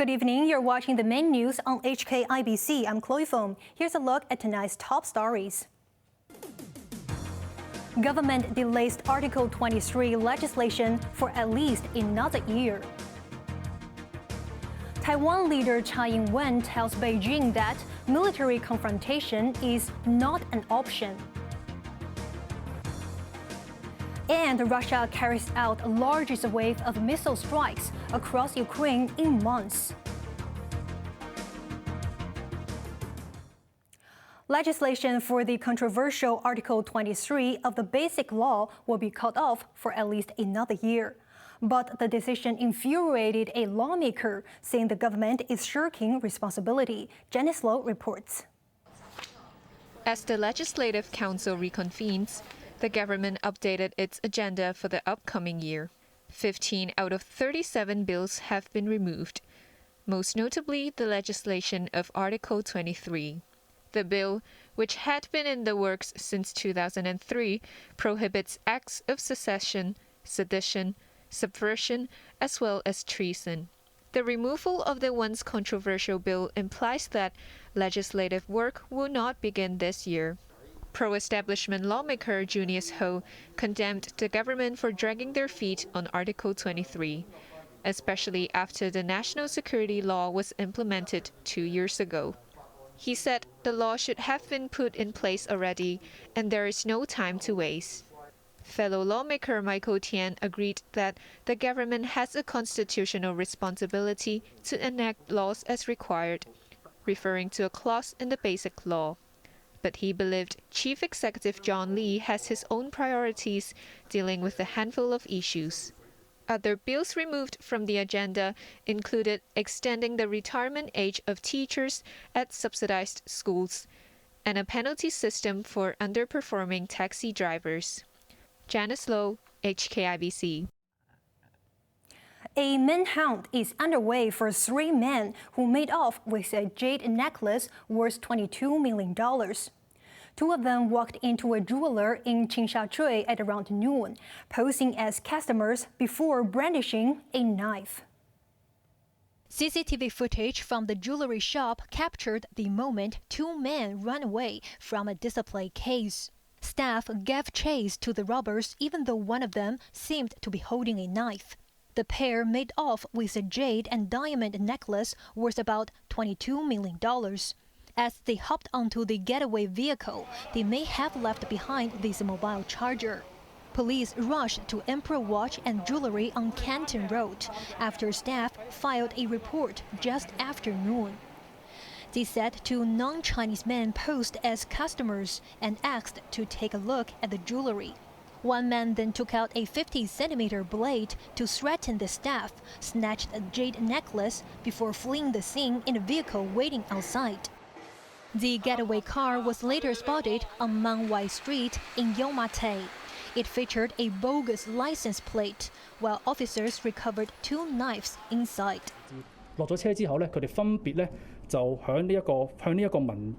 Good evening. You're watching the main news on HKIBC. I'm Chloe Feng. Here's a look at tonight's top stories. Government delays Article 23 legislation for at least another year. Taiwan leader Tsai Ing-wen tells Beijing that military confrontation is not an option. And Russia carries out the largest wave of missile strikes across Ukraine in months. Legislation for the controversial Article 23 of the Basic Law will be cut off for at least another year. But the decision infuriated a lawmaker, saying the government is shirking responsibility. Janice Lowe reports. As the Legislative Council reconvenes, the government updated its agenda for the upcoming year. 15 out of 37 bills have been removed, most notably the legislation of Article 23. The bill, which had been in the works since 2003, prohibits acts of secession, sedition, subversion, as well as treason. The removal of the once controversial bill implies that legislative work will not begin this year. Pro-establishment lawmaker Junius Ho condemned the government for dragging their feet on Article 23, especially after the national security law was implemented 2 years ago. He said the law should have been put in place already, and there is no time to waste. Fellow lawmaker Michael Tian agreed that the government has a constitutional responsibility to enact laws as required, referring to a clause in the Basic Law. But he believed Chief Executive John Lee has his own priorities dealing with a handful of issues. Other bills removed from the agenda included extending the retirement age of teachers at subsidized schools and a penalty system for underperforming taxi drivers. Janice Lowe, HKIBC. A manhunt is underway for 3 men who made off with a jade necklace worth $22 million. 2 of them walked into a jeweler in Tsui at around noon, posing as customers before brandishing a knife. CCTV footage from the jewelry shop captured the moment 2 men ran away from a display case. Staff gave chase to the robbers even though one of them seemed to be holding a knife. The pair made off with a jade and diamond necklace worth about $22 million. As they hopped onto the getaway vehicle, they may have left behind this mobile charger. Police rushed to Emperor Watch and Jewelry on Canton Road after staff filed a report just after noon. They said 2 non-Chinese men posed as customers and asked to take a look at the jewelry. One man then took out a 50-centimeter blade to threaten the staff, snatched a jade necklace before fleeing the scene in a vehicle waiting outside. The getaway car was later spotted on Mang Wai Street in Yau Ma Tei. It featured a bogus license plate, while officers recovered 2 knives inside. 落咗車之後咧，佢哋分別咧就向呢一個民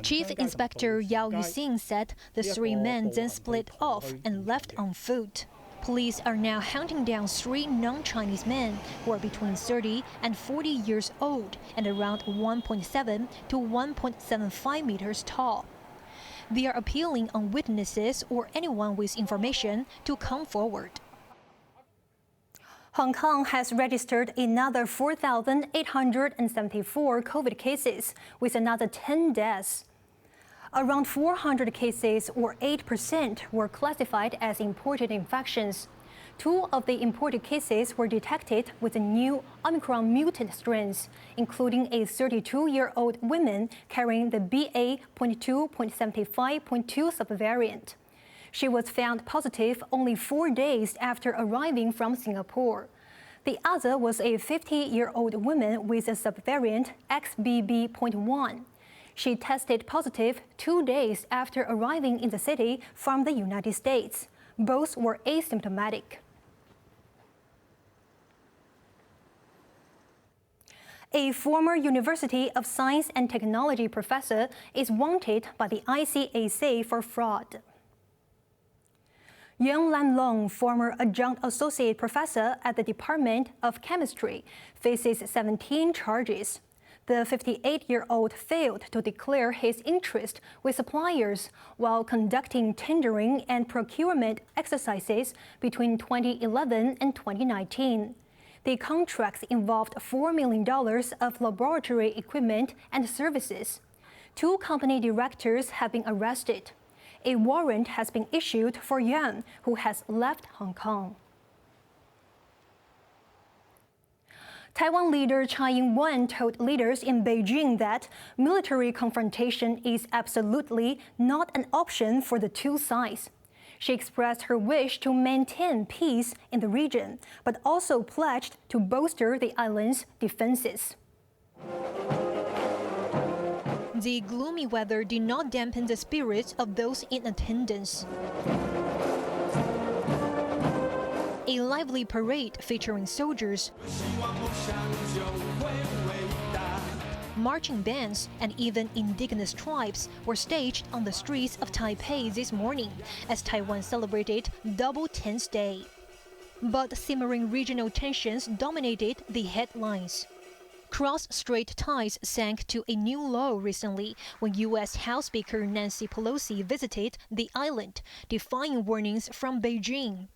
Chief Inspector Yao Yuxing said the 3 men then split off and left on foot. Police are now hunting down 3 non-Chinese men who are between 30 and 40 years old and around 1.7 to 1.75 meters tall. They are appealing on witnesses or anyone with information to come forward. Hong Kong has registered another 4,874 COVID cases, with another 10 deaths. Around 400 cases, or 8%, were classified as imported infections. 2 of the imported cases were detected with the new Omicron mutant strains, including a 32-year-old woman carrying the BA.2.75.2 subvariant. She was found positive only 4 days after arriving from Singapore. The other was a 50-year-old woman with a subvariant XBB.1. She tested positive 2 days after arriving in the city from the United States. Both were asymptomatic. A former University of Science and Technology professor is wanted by the ICAC for fraud. Yang Lanlong, former adjunct associate professor at the Department of Chemistry, faces 17 charges. The 58-year-old failed to declare his interest with suppliers while conducting tendering and procurement exercises between 2011 and 2019. The contracts involved $4 million of laboratory equipment and services. 2 company directors have been arrested. A warrant has been issued for Yang, who has left Hong Kong. Taiwan leader Tsai Ing-wen told leaders in Beijing that military confrontation is absolutely not an option for the two sides. She expressed her wish to maintain peace in the region, but also pledged to bolster the island's defenses. The gloomy weather did not dampen the spirits of those in attendance. A lively parade featuring soldiers, marching bands, and even indigenous tribes were staged on the streets of Taipei this morning as Taiwan celebrated Double Tense Day. But simmering regional tensions dominated the headlines. Cross-strait ties sank to a new low recently when U.S. House Speaker Nancy Pelosi visited the island, defying warnings from Beijing.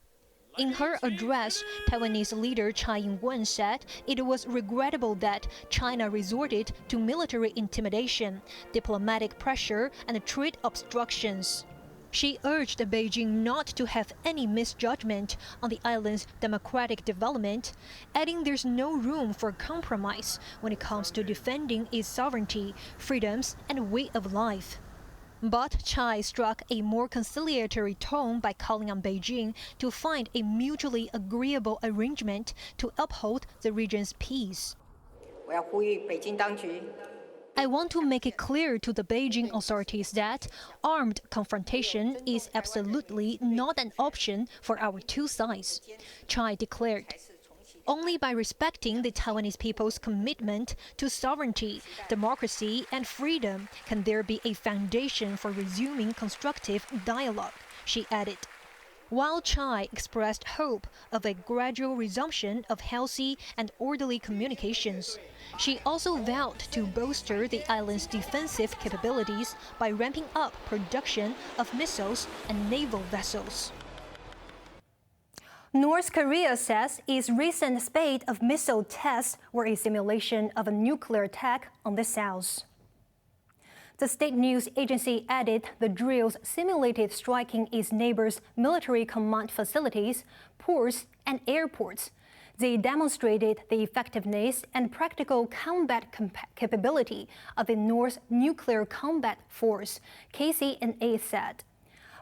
In her address, Taiwanese leader Tsai Ing-wen said it was regrettable that China resorted to military intimidation, diplomatic pressure, and trade obstructions. She urged Beijing not to have any misjudgment on the island's democratic development, adding there's no room for compromise when it comes to defending its sovereignty, freedoms, and way of life. But Tsai struck a more conciliatory tone by calling on Beijing to find a mutually agreeable arrangement to uphold the region's peace. I want to make it clear to the Beijing authorities that armed confrontation is absolutely not an option for our two sides, Tsai declared. Only by respecting the Taiwanese people's commitment to sovereignty, democracy, and freedom can there be a foundation for resuming constructive dialogue, she added. While Tsai expressed hope of a gradual resumption of healthy and orderly communications, she also vowed to bolster the island's defensive capabilities by ramping up production of missiles and naval vessels. North Korea says its recent spate of missile tests were a simulation of a nuclear attack on the South. The state news agency added the drills simulated striking its neighbors' military command facilities, ports, and airports. They demonstrated the effectiveness and practical combat capability of the North Nuclear Combat Force, KCNA said.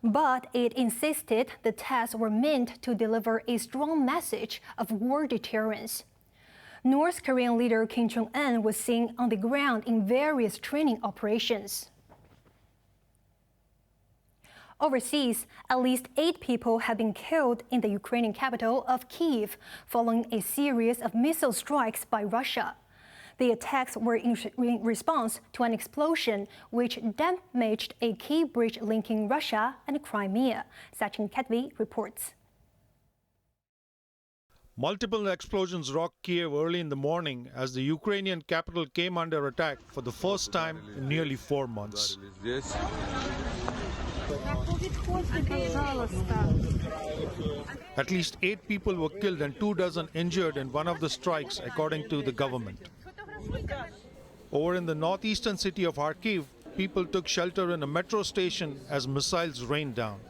But it insisted the tests were meant to deliver a strong message of war deterrence. North Korean leader Kim Jong-un was seen on the ground in various training operations. Overseas, at least 8 people have been killed in the Ukrainian capital of Kyiv following a series of missile strikes by Russia. The attacks were in response to an explosion which damaged a key bridge linking Russia and Crimea, Tsai Ing-wen reports. Multiple explosions rocked Kiev early in the morning as the Ukrainian capital came under attack for the first time in nearly 4 months. At least 8 people were killed and 24 injured in one of the strikes, according to the government. Over in the northeastern city of Kharkiv, people took shelter in a metro station as missiles rained down.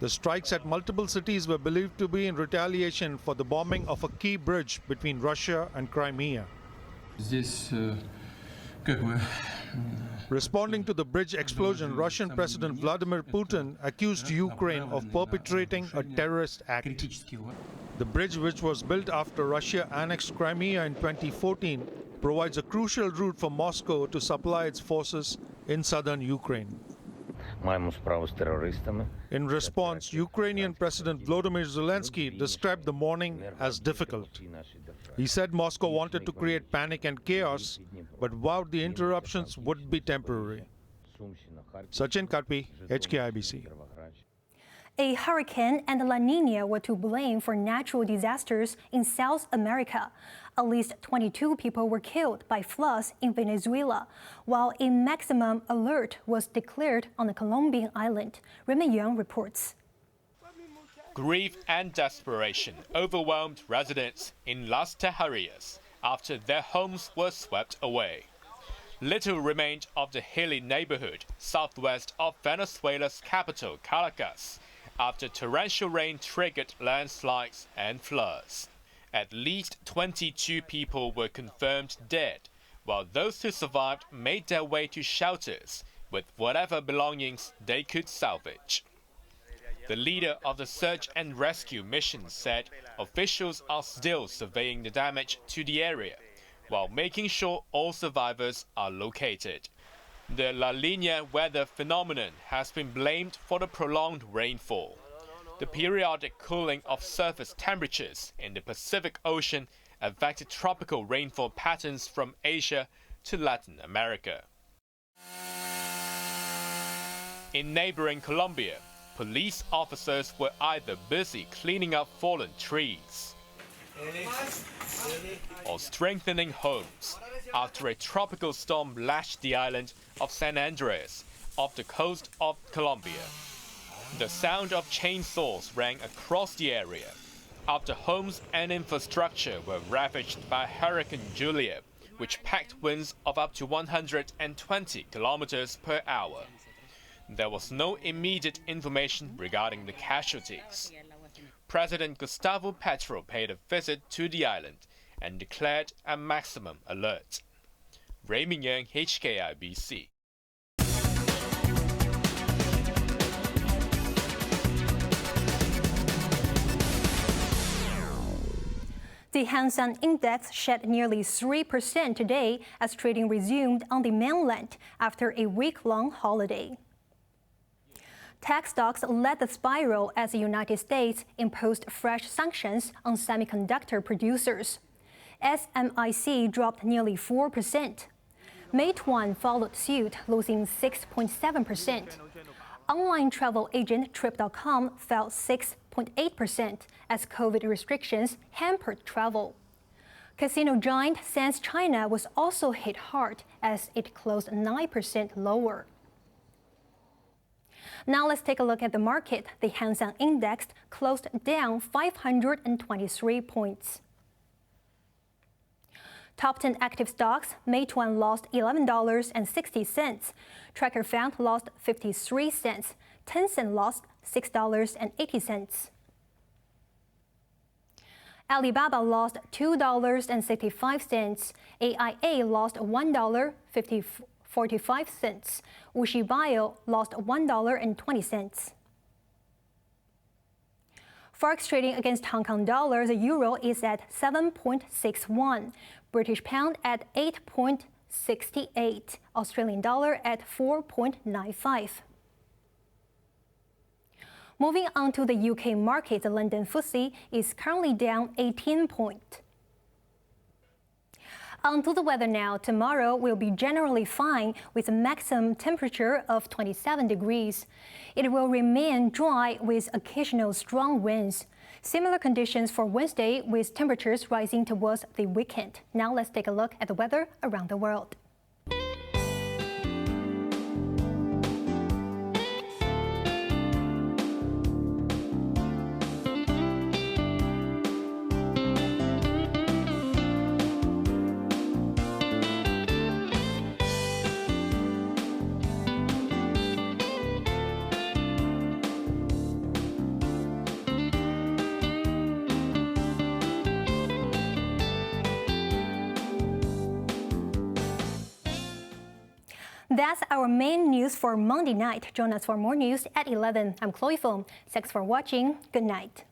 The strikes at multiple cities were believed to be in retaliation for the bombing of a key bridge between Russia and Crimea. Responding to the bridge explosion, Russian President Vladimir Putin accused Ukraine of perpetrating a terrorist act. The bridge, which was built after Russia annexed Crimea in 2014, provides a crucial route for Moscow to supply its forces in southern Ukraine. In response, Ukrainian President Volodymyr Zelensky described the morning as difficult. He said Moscow wanted to create panic and chaos, but vowed the interruptions would be temporary. Sachin Karpi, HKIBC. A hurricane and La Nina were to blame for natural disasters in South America. At least 22 people were killed by floods in Venezuela, while a maximum alert was declared on the Colombian island. Raymond Young reports. Grief and desperation overwhelmed residents in Las Tejerías after their homes were swept away. Little remained of the hilly neighborhood southwest of Venezuela's capital, Caracas, after torrential rain triggered landslides and floods. At least 22 people were confirmed dead, while those who survived made their way to shelters with whatever belongings they could salvage. The leader of the search and rescue mission said officials are still surveying the damage to the area, while making sure all survivors are located. The La Nina weather phenomenon has been blamed for the prolonged rainfall. The periodic cooling of surface temperatures in the Pacific Ocean affected tropical rainfall patterns from Asia to Latin America. In neighboring Colombia, police officers were either busy cleaning up fallen trees or strengthening homes after a tropical storm lashed the island of San Andres off the coast of Colombia. The sound of chainsaws rang across the area after homes and infrastructure were ravaged by Hurricane Julia, which packed winds of up to 120 kilometers per hour. There was no immediate information regarding the casualties. President Gustavo Petro paid a visit to the island and declared a maximum alert. Raymond Yang, HKIBC. The Hang Seng Index shed nearly 3% today as trading resumed on the mainland after a week-long holiday. Tech stocks led the spiral as the United States imposed fresh sanctions on semiconductor producers. SMIC dropped nearly 4%. Meituan followed suit, losing 6.7%. Online travel agent Trip.com fell 6.8% as COVID restrictions hampered travel. Casino giant Sands China was also hit hard as it closed 9% lower. Now let's take a look at the market. The Hang Seng Index closed down 523 points. Top 10 active stocks, Meituan lost $11.60, Tracker Found lost 53 cents, Tencent lost $6.80. Alibaba lost $2.65, AIA lost $1.45, Wuxi Bio lost $1.20. Forex trading against Hong Kong dollar, the euro is at 7.61, British pound at 8.68, Australian dollar at 4.95. Moving on to the UK market, the London FTSE is currently down 18 points. On to the weather now. Tomorrow will be generally fine with a maximum temperature of 27 degrees. It will remain dry with occasional strong winds. Similar conditions for Wednesday with temperatures rising towards the weekend. Now let's take a look at the weather around the world. That's our main news for Monday night. Join us for more news at 11. I'm Chloe Feng. Thanks for watching. Good night.